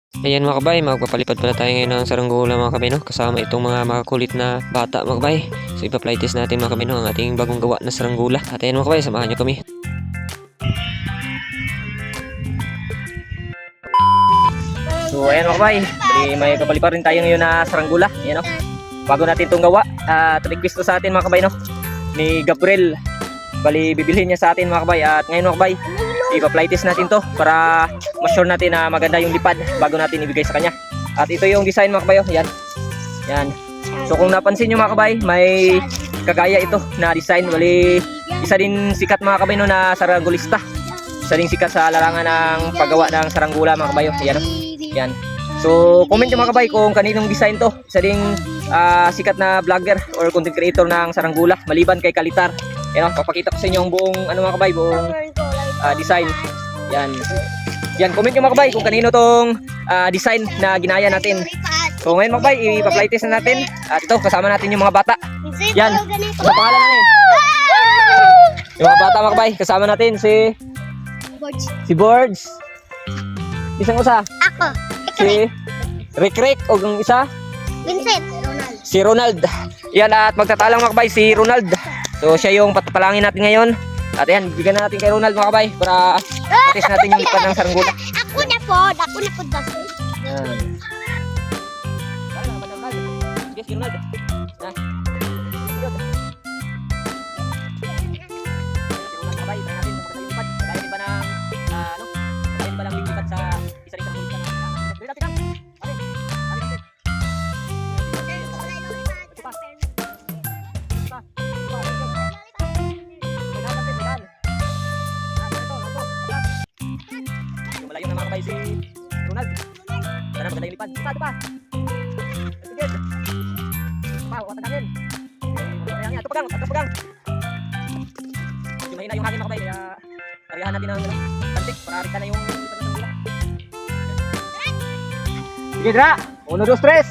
Ayan mga kabay, magpapalipad pala tayo ngayon ng saranggula mga kabay, no? Kasama itong mga makakulit na bata mga kabay. So ipa-fly test natin mga kabay, no? Ang ating bagong gawa na saranggula. At ayan mga kabay, samahan nyo kami. So ayan mga kabay, may kapalipad rin tayo ngayon na saranggula. Ayan, no? Bago natin itong gawa, request to sa atin mga kabay, no? Ni Gabriel. Bali bibilhin niya sa atin mga kabay. At ngayon mga kabay, ipa-fly test natin to para ma-sure natin na maganda yung lipad bago natin ibigay sa kanya. At ito yung design mga kabayo. Yan. Yan. So kung napansin nyo mga kabay, may kagaya ito na design. Bali isa din sikat mga kabay no, na saranggulista. Isa din sikat sa larangan ng paggawa ng saranggula mga kabayo. Yan. Yan. So comment nyo mga kabay kung kaninong design to. Isa ding sikat na vlogger or content creator ng saranggula maliban kay Kalitar. Yan, papakita ko sa inyo ang buong ano mga kabay, buong design. Yan. Yan, comment nyo mga kabay kung kanino tong design na ginaya natin. So ngayon mga kabay, ipa-fly test na natin. At ito, kasama natin yung mga bata. Yan, sa pangalan na yung mga bata mga kabay, kasama natin si Borge. Isang usa. Ako. Si Rick o yung isa? Vincent. Si Ronald. Yan, at magtatalang mga kabay si Ronald. So siya yung patapalangin natin ngayon. At ayan, bigyan na natin kay Ronald mga kabay para test natin yung lipad ng saranggula. Ako na po dasi. Yan. Sige, si Ronald. Na. Si Ronald mga kabay, tayo natin kung maganda yung lipad. Kaya din ba ng, kaya din ba lang lipad sa isa-isang saranggula na dali natin lang. Ari natin. Malayo na mga kabay si Ronald. Sana maganda yung lipad. Diba? Sige. Watagangin. Ito pagang. Yung mahina yung hangin mga kabay. Kaya ariyahan natin ng pantik para arika na yung lipad ng saranggula. Sige Dra. 1, 2, 3.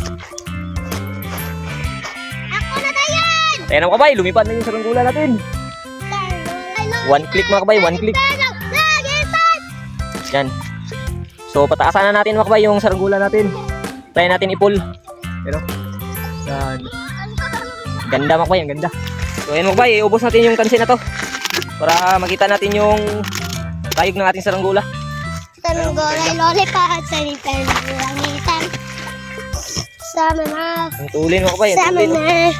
Ako na tayan. Ayan mga kabay, lumipad na yung saranggula natin. 1 click mga kabay, 1 click. Yan. So pataasan na natin mga kabay yung saranggula natin. Try natin i-pull. Pero yan. Ganda mga kabay, ang ganda. So ayan mga kabay, iubos natin yung kansi na to para makita natin yung tayog ng ating saranggula. Saranggula lollipop sa lipan langitan. Sama na. Ang tulin mga kabay, ang Sama tulin. na.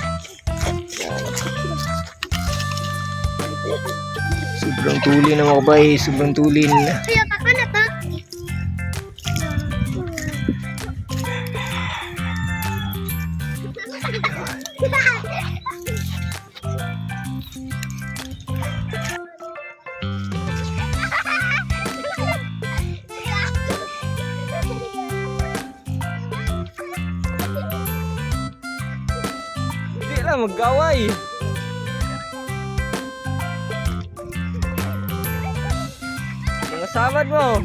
Sobrang tulin na mga kabay, sobrang tulin. Kaya ako na to. Hindi lang mag-away. Mga samad mo.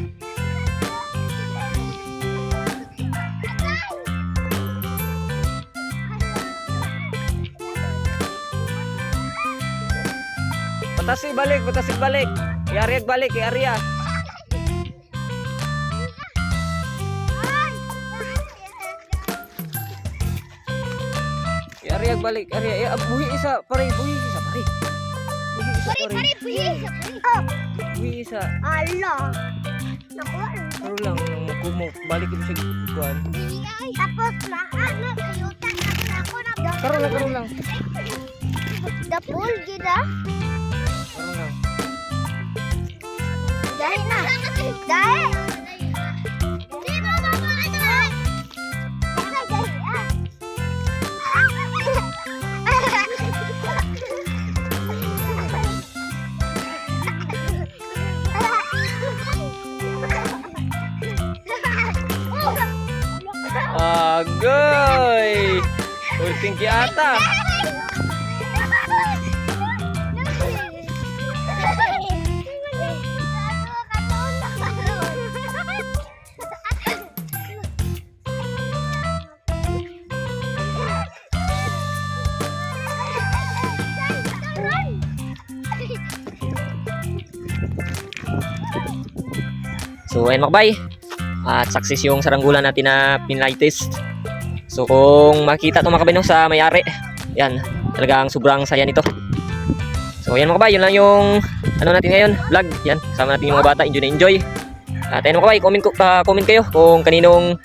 Patasig balik. Iariag balik, iariya. Iariag balik, iariya. Buhi isa, pare. Pari. Buhi isa. Ala. Nakuha. Pero lang, kumok. Balik ito siya kuhan. Tapos maano kayutan ako na. Karo lang. Dapol gida. Karo lang. Dahil na. Dahil. Agoy! Ulting ata. So ayun mga kabay, At success yung saranggola natin na pinalitis. So kung makita ito mga kabay no, sa may-ari, yan, talagang sobrang saya nito. So yan mga kabay, yun lang yung ano natin ngayon, vlog. Yan, kasama natin yung mga bata, enjoy na enjoy. At ayun mga kabay, comment kayo kung kaninong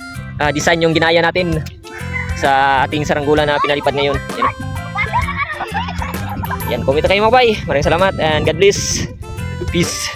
design yung ginaya natin sa ating saranggola na pinalipad ngayon. Yan, yan, comment kayo mga kabay. Maraming salamat and God bless. Peace.